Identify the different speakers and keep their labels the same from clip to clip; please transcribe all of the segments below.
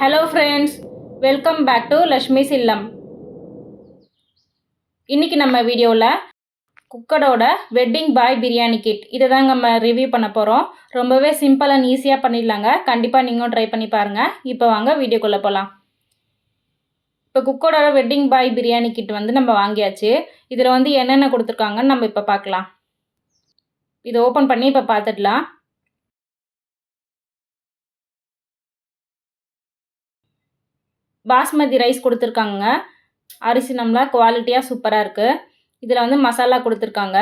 Speaker 1: Hello friends, welcome back to Lashmi's Illam. இன்னைக்கு நம்ம வீடியோவில் குக்கடோட வெட்டிங் பாய் பிரியாணி கிட் இதை தான் நம்ம ரிவ்யூ பண்ண போகிறோம். ரொம்பவே சிம்பிள் அண்ட் ஈஸியாக பண்ணிடலாங்க. கண்டிப்பாக நீங்களும் ட்ரை பண்ணி பாருங்கள். இப்போ வாங்க வீடியோக்குள்ளே போகலாம். இப்போ குக்கடோட வெட்டிங் பாய் பிரியாணி கிட் வந்து நம்ம வாங்கியாச்சு. இதில் வந்து என்னென்ன கொடுத்துருக்காங்கன்னு நம்ம இப்போ பார்க்கலாம். இதை ஓப்பன் பண்ணி இப்போ பார்த்துடலாம். பாஸ்மதி ரைஸ் கொடுத்துருக்காங்க. அரிசி நம்மள குவாலிட்டியாக சூப்பராக இருக்குது. இதில் வந்து மசாலா கொடுத்துருக்காங்க.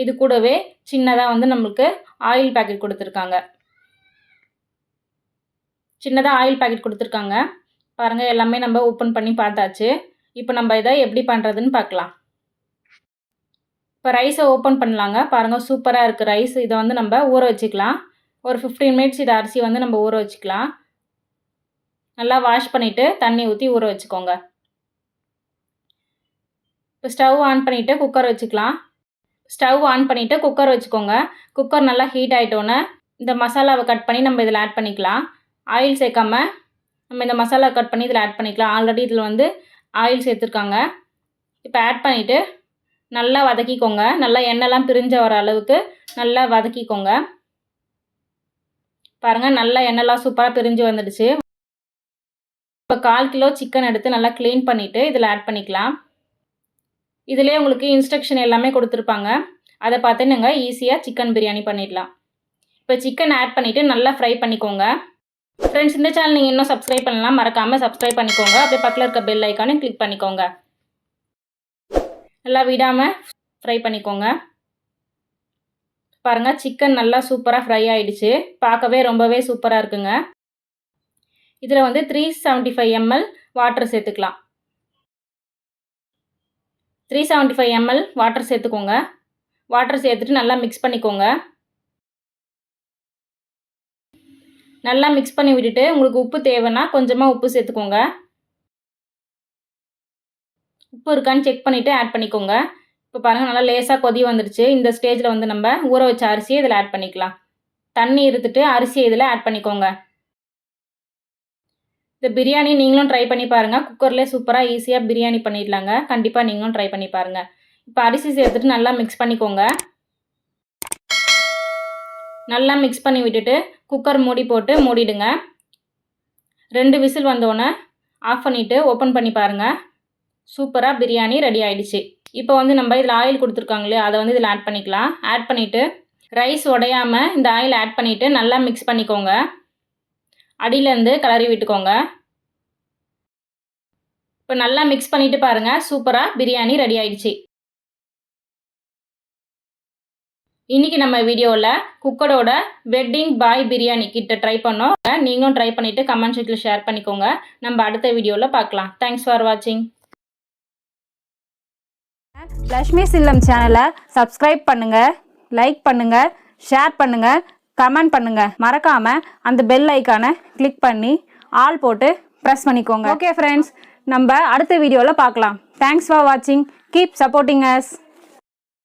Speaker 1: இது கூடவே சின்னதாக வந்து நம்மளுக்கு ஆயில் பேக்கெட் கொடுத்துருக்காங்க. சின்னதாக ஆயில் பேக்கெட் கொடுத்துருக்காங்க. பாருங்கள், எல்லாமே நம்ம ஓப்பன் பண்ணி பார்த்தாச்சு. இப்போ நம்ம இதை எப்படி பண்ணுறதுன்னு பார்க்கலாம். இப்போ ரைஸை ஓப்பன் பண்ணலாங்க. பாருங்கள், சூப்பராக இருக்குது ரைஸ். இதை வந்து நம்ம ஊற வச்சுக்கலாம். ஒரு 15 மினிட்ஸ் இதை அரிசி வந்து நம்ம ஊற வச்சுக்கலாம். நல்லா வாஷ் பண்ணிவிட்டு தண்ணி ஊற்றி ஊற வச்சுக்கோங்க. இப்போ ஸ்டவ் ஆன் பண்ணிவிட்டு குக்கர் வச்சுக்கலாம். ஸ்டவ் ஆன் பண்ணிவிட்டு குக்கர் வச்சுக்கோங்க. குக்கர் நல்லா ஹீட் ஆகிட்டோன்னே இந்த மசாலாவை கட் பண்ணி நம்ம இதில் ஆட் பண்ணிக்கலாம். ஆயில் சேர்க்காம நம்ம இந்த மசாலா கட் பண்ணி இதில் ஆட் பண்ணிக்கலாம். ஆல்ரெடி இதில் வந்து ஆயில் சேர்த்துருக்காங்க. இப்போ ஆட் பண்ணிவிட்டு நல்லா வதக்கிக்கோங்க. நல்லா எண்ணெய்லாம் பிரிஞ்ச வர அளவுக்கு நல்லா வதக்கிக்கோங்க. பாருங்கள், நல்லா எண்ணெய்லாம் சூப்பராக பிரிஞ்சு வந்துடுச்சு. இப்போ 1/4 கிலோ சிக்கன் எடுத்து நல்லா க்ளீன் பண்ணிவிட்டு இதில் ஆட் பண்ணிக்கலாம். இதிலே உங்களுக்கு இன்ஸ்ட்ரக்ஷன் எல்லாமே கொடுத்துருப்பாங்க. அதை பார்த்து நீங்கள் ஈஸியாக சிக்கன் பிரியாணி பண்ணிடலாம். இப்போ சிக்கன் ஆட் பண்ணிவிட்டு நல்லா ஃப்ரை பண்ணிக்கோங்க. ஃப்ரெண்ட்ஸ், இந்த சேனல் நீங்கள் இன்னும் சப்ஸ்கிரைப் பண்ணலாம், மறக்காமல் சப்ஸ்கிரைப் பண்ணிக்கோங்க. அப்படியே பக்கத்தில் இருக்க பெல் ஐக்கானையும் கிளிக் பண்ணிக்கோங்க. நல்லா விடாமல் ஃப்ரை பண்ணிக்கோங்க. பாருங்கள், சிக்கன் நல்லா சூப்பராக ஃப்ரை ஆகிடுச்சு. பார்க்கவே ரொம்பவே சூப்பராக இருக்குங்க. இதில் வந்து 375 ml வாட்டர் சேர்த்துக்கலாம். 375 ml வாட்டர் சேர்த்துக்கோங்க. வாட்டர் சேர்த்துட்டு நல்லா மிக்ஸ் பண்ணிக்கோங்க. நல்லா மிக்ஸ் பண்ணி விட்டுட்டு உங்களுக்கு உப்பு தேவைன்னா கொஞ்சமாக உப்பு சேர்த்துக்கோங்க. உப்பு இருக்கான்னு செக் பண்ணிவிட்டு ஆட் பண்ணிக்கோங்க. இப்போ பாருங்கள், நல்லா லேசாக கொதி வந்துடுச்சு. இந்த ஸ்டேஜில் வந்து நம்ம ஊற வச்ச அரிசியை இதில் ஆட் பண்ணிக்கலாம். தண்ணி இருத்துட்டு அரிசியை இதில் ஆட் பண்ணிக்கோங்க. இந்த பிரியாணி நீங்களும் ட்ரை பண்ணி பாருங்கள். குக்கர்லேயே சூப்பராக ஈஸியாக பிரியாணி பண்ணிடலாங்க. கண்டிப்பாக நீங்களும் ட்ரை பண்ணி பாருங்கள். இப்போ அரிசி சேர்த்துட்டு நல்லா மிக்ஸ் பண்ணிக்கோங்க. நல்லா மிக்ஸ் பண்ணி விட்டுட்டு குக்கர் மூடி போட்டு மூடிடுங்க. 2 விசில் வந்தோடனே ஆஃப் பண்ணிவிட்டு ஓப்பன் பண்ணி பாருங்கள். சூப்பராக பிரியாணி ரெடி ஆகிடுச்சு. இப்போ வந்து நம்ம இதில் ஆயில் கொடுத்துருக்காங்களே, அதை வந்து இதில் ஆட் பண்ணிக்கலாம். ஆட் பண்ணிவிட்டு ரைஸ் உடையாமல் இந்த ஆயில் ஆட் பண்ணிவிட்டு நல்லா மிக்ஸ் பண்ணிக்கோங்க. அடியிலேருந்து கிளறி விட்டுக்கோங்க. இப்போ நல்லா மிக்ஸ் பண்ணிவிட்டு பாருங்கள், சூப்பராக பிரியாணி ரெடி ஆகிடுச்சு. இன்றைக்கி நம்ம வீடியோவில் குக்கடோட வெட்டிங் பாய் பிரியாணி கிட்ட ட்ரை பண்ணோம். நீங்களும் ட்ரை பண்ணிவிட்டு கமெண்ட் செக்ஷனில் ஷேர் பண்ணிக்கோங்க. நம்ம அடுத்த வீடியோவில் பார்க்கலாம். தேங்க்ஸ் ஃபார் வாட்சிங்.
Speaker 2: லக்ஷ்மிஸ் இல்லம் சேனலை சப்ஸ்கிரைப் பண்ணுங்கள், லைக் பண்ணுங்கள், ஷேர் பண்ணுங்கள், கமெண்ட் பண்ணுங்கள். மறக்காமல் அந்த பெல் ஐக்கானை கிளிக் பண்ணி ஆல் போட்டு ப்ரெஸ் பண்ணிக்கோங்க. ஓகே ஃப்ரெண்ட்ஸ், நம்ம அடுத்த வீடியோவில் பார்க்கலாம். தேங்க்ஸ் ஃபார் வாட்சிங். Keep supporting us.